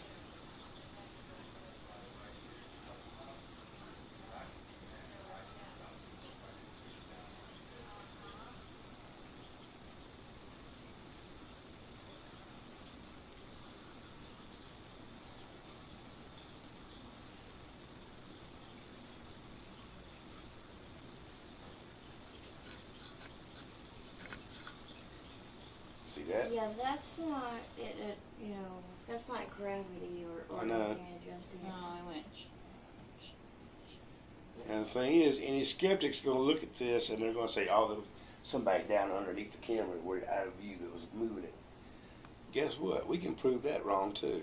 See that? Yeah, that's not that's not gravity or I know. anything adjusting it. No, I went. And the thing is, any skeptic's going to look at this and they're going to say, oh, there was somebody down underneath the camera where out of view that was moving it. Guess what? We can prove that wrong too.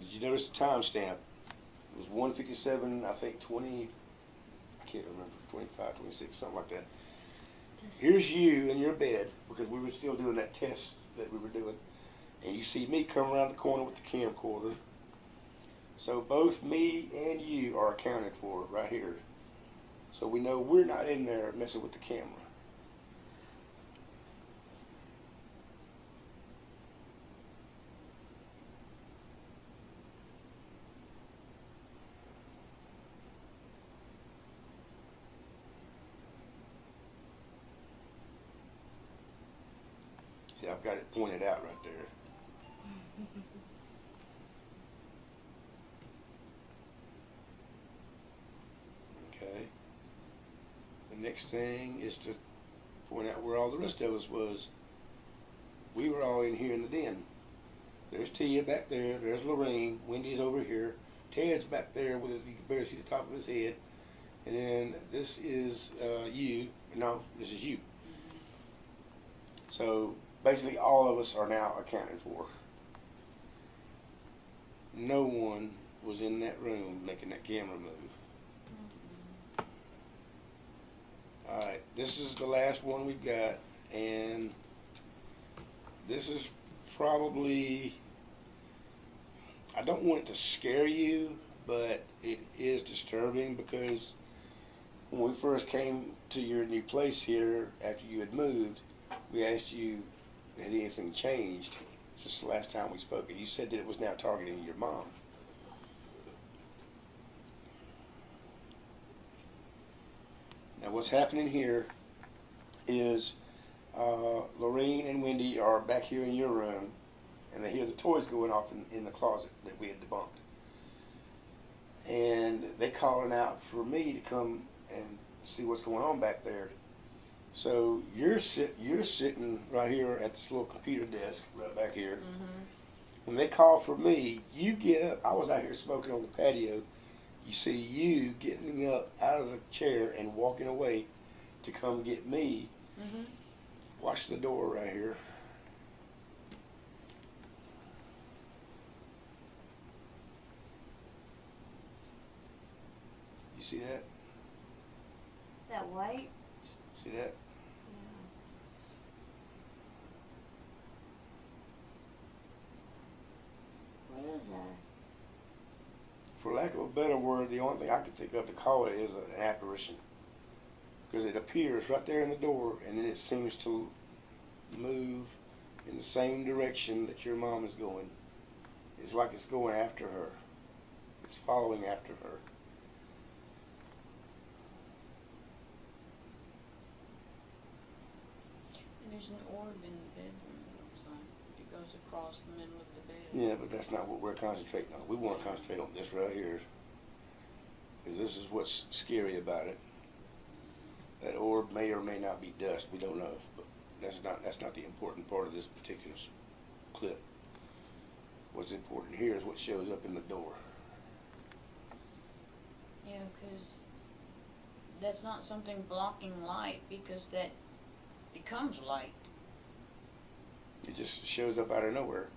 Did you notice the timestamp? It was 1:57, I think 20, I can't remember, 25, 26, something like that. Here's you in your bed, because we were still doing that test that we were doing, and you see me come around the corner with the camcorder. So both me and you are accounted for right here. So we know we're not in there messing with the camera. See, I've got it pointed out right there. Okay. The next thing is to point out where all the rest of us was. We were all in here in the den. There's Tia back there. There's Lorraine. Wendy's over here. Ted's back there with, you can barely see the top of his head. And then this is you. No, this is you. So basically all of us are now accounted for. No one was in that room making that camera move. Alright, this is the last one we've got, and this is probably, I don't want it to scare you, but it is disturbing, because when we first came to your new place here after you had moved, we asked you, had anything changed since the last time we spoke, and you said that it was now targeting your mom. Now what's happening here is Lorraine and Wendy are back here in your room, and they hear the toys going off in the closet that we had debunked. And they calling out for me to come and see what's going on back there. So you're sitting right here at this little computer desk right back here. When they call for me, you get up. I was out here smoking on the patio. You see you getting up out of the chair and walking away to come get me. Watch the door right here. You see that? That white? See that? What is that? For lack of a better word, the only thing I can think of to call it is an apparition. Because it appears right there in the door, and then it seems to move in the same direction that your mom is going. It's like it's going after her. It's following after her. And there's an orb in the bedroom, it looks like. It goes across the middle of the bed. Yeah, but that's not what we're concentrating on. We want to concentrate on this right here. Because this is what's scary about it. That orb may or may not be dust. We don't know. But that's not the important part of this particular clip. What's important here is what shows up in the door. Yeah, because that's not something blocking light, because that becomes light. It just shows up out of nowhere.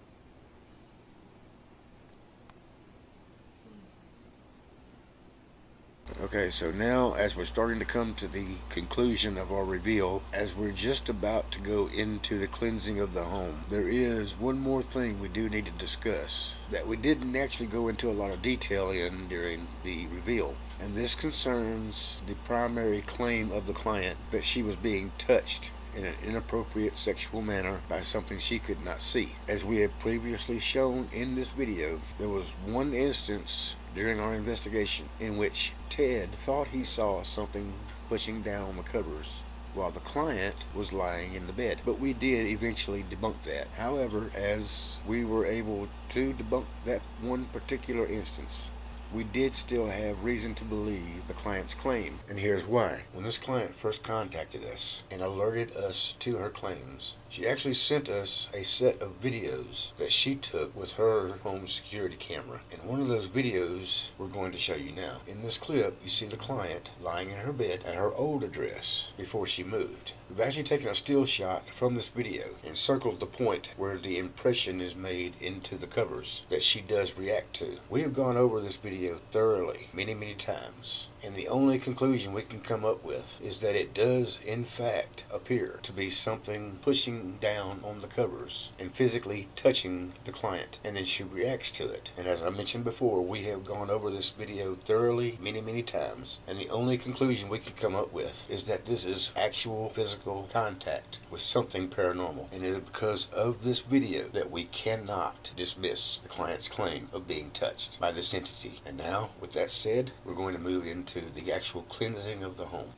Okay, so now as we're starting to come to the conclusion of our reveal, as we're just about to go into the cleansing of the home, there is one more thing we do need to discuss that we didn't actually go into a lot of detail in during the reveal. And this concerns the primary claim of the client that she was being touched in an inappropriate sexual manner by something she could not see. As we have previously shown in this video, there was one instance during our investigation in which Ted thought he saw something pushing down the covers while the client was lying in the bed. But we did eventually debunk that. However, as we were able to debunk that one particular instance, we did still have reason to believe the client's claim. And here's why. When this client first contacted us and alerted us to her claims, she actually sent us a set of videos that she took with her home security camera. And one of those videos we're going to show you now. In this clip, you see the client lying in her bed at her old address before she moved. We've actually taken a still shot from this video and circled the point where the impression is made into the covers that she does react to. We have gone over this video thoroughly many times, and the only conclusion we can come up with is that it does in fact appear to be something pushing down on the covers and physically touching the client, and then she reacts to it. And as I mentioned before, we have gone over this video thoroughly many times, and the only conclusion we can come up with is that this is actual physical contact with something paranormal, and it is because of this video that we cannot dismiss the client's claim of being touched by this entity. And now, with that said, we're going to move into the actual cleansing of the home.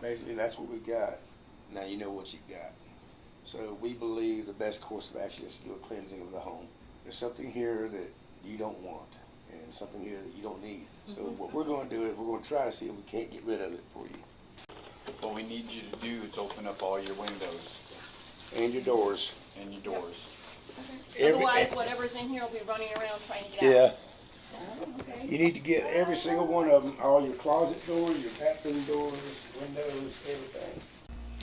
Basically, that's what we got. Now you know what you've got. So we believe the best course of action is to do a cleansing of the home. There's something here that you don't want, and something here that you don't need. So what we're going to do is we're going to try to see if we can't get rid of it for you. What we need you to do is open up all your windows And your doors. and your doors. Otherwise, whatever's in here will be running around trying to get out. Yeah. Oh, okay. You need to get every single one of them, all your closet doors, your bathroom doors, windows, everything.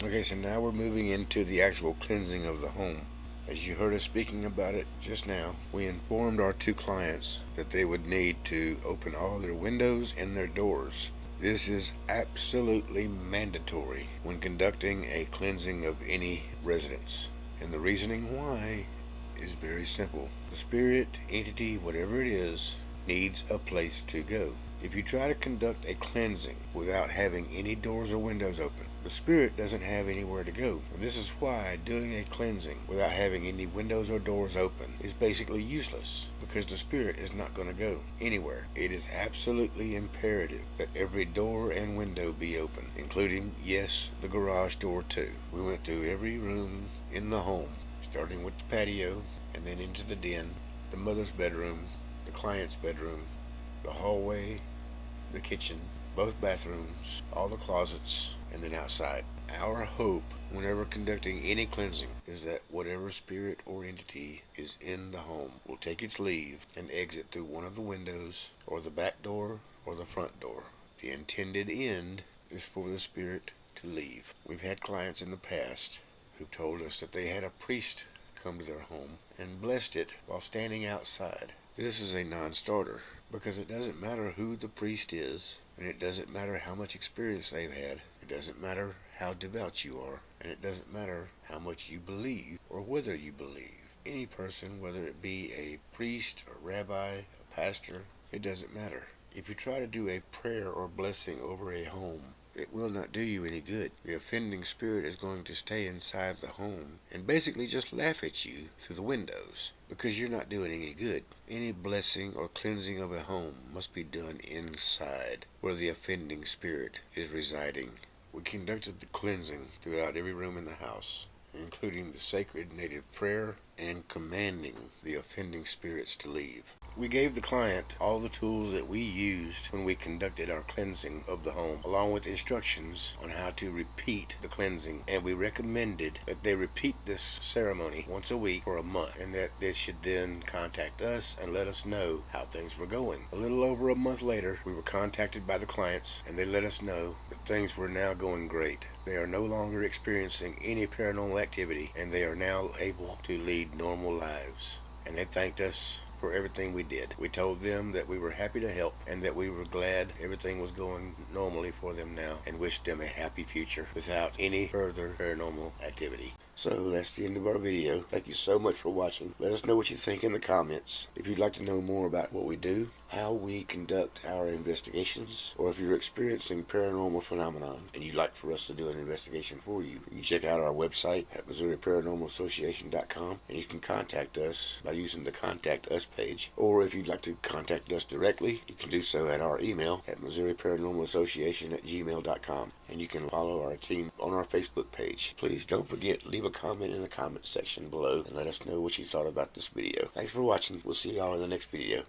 Okay, so now we're moving into the actual cleansing of the home. As you heard us speaking about it just now, we informed our two clients that they would need to open all their windows and their doors. This is absolutely mandatory when conducting a cleansing of any residence. And the reasoning why is very simple. The spirit, entity, whatever it is, needs a place to go. If you try to conduct a cleansing without having any doors or windows open, the spirit doesn't have anywhere to go. And this is why doing a cleansing without having any windows or doors open is basically useless, because the spirit is not going to go anywhere. It is absolutely imperative that every door and window be open, including, yes, the garage door too. We went through every room in the home, starting with the patio and then into the den, the mother's bedroom, the client's bedroom, the hallway, the kitchen, both bathrooms, all the closets, and then outside. Our hope whenever conducting any cleansing is that whatever spirit or entity is in the home will take its leave and exit through one of the windows or the back door or the front door. The intended end is for the spirit to leave. We've had clients in the past who told us that they had a priest come to their home and blessed it while standing outside. This is a non-starter, because it doesn't matter who the priest is, and it doesn't matter how much experience they've had, it doesn't matter how devout you are, and it doesn't matter how much you believe or whether you believe. Any person, whether it be a priest, a rabbi, a pastor, it doesn't matter. If you try to do a prayer or blessing over a home, it will not do you any good. The offending spirit is going to stay inside the home and basically just laugh at you through the windows, because you're not doing any good. Any blessing or cleansing of a home must be done inside, where the offending spirit is residing. We conducted the cleansing throughout every room in the house, including the sacred native prayer and commanding the offending spirits to leave. We gave the client all the tools that we used when we conducted our cleansing of the home, along with instructions on how to repeat the cleansing, and we recommended that they repeat this ceremony once a week for a month, and that they should then contact us and let us know how things were going. A little over a month later, we were contacted by the clients, and they let us know that things were now going great. They are no longer experiencing any paranormal activity, and they are now able to lead normal lives. And they thanked us for everything we did. We told them that we were happy to help and that we were glad everything was going normally for them now, and wished them a happy future without any further paranormal activity. So that's the end of our video. Thank you so much for watching. Let us know what you think in the comments. If you'd like to know more about what we do, how we conduct our investigations, or if you're experiencing paranormal phenomenon and you'd like for us to do an investigation for you, you can check out our website at MissouriParanormalAssociation.com, and you can contact us by using the Contact Us page. Or if you'd like to contact us directly, you can do so at our email at MissouriParanormalAssociation@gmail.com, and you can follow our team on our Facebook page. Please don't forget, leave a comment in the comments section below and let us know what you thought about this video. Thanks for watching. We'll see y'all in the next video.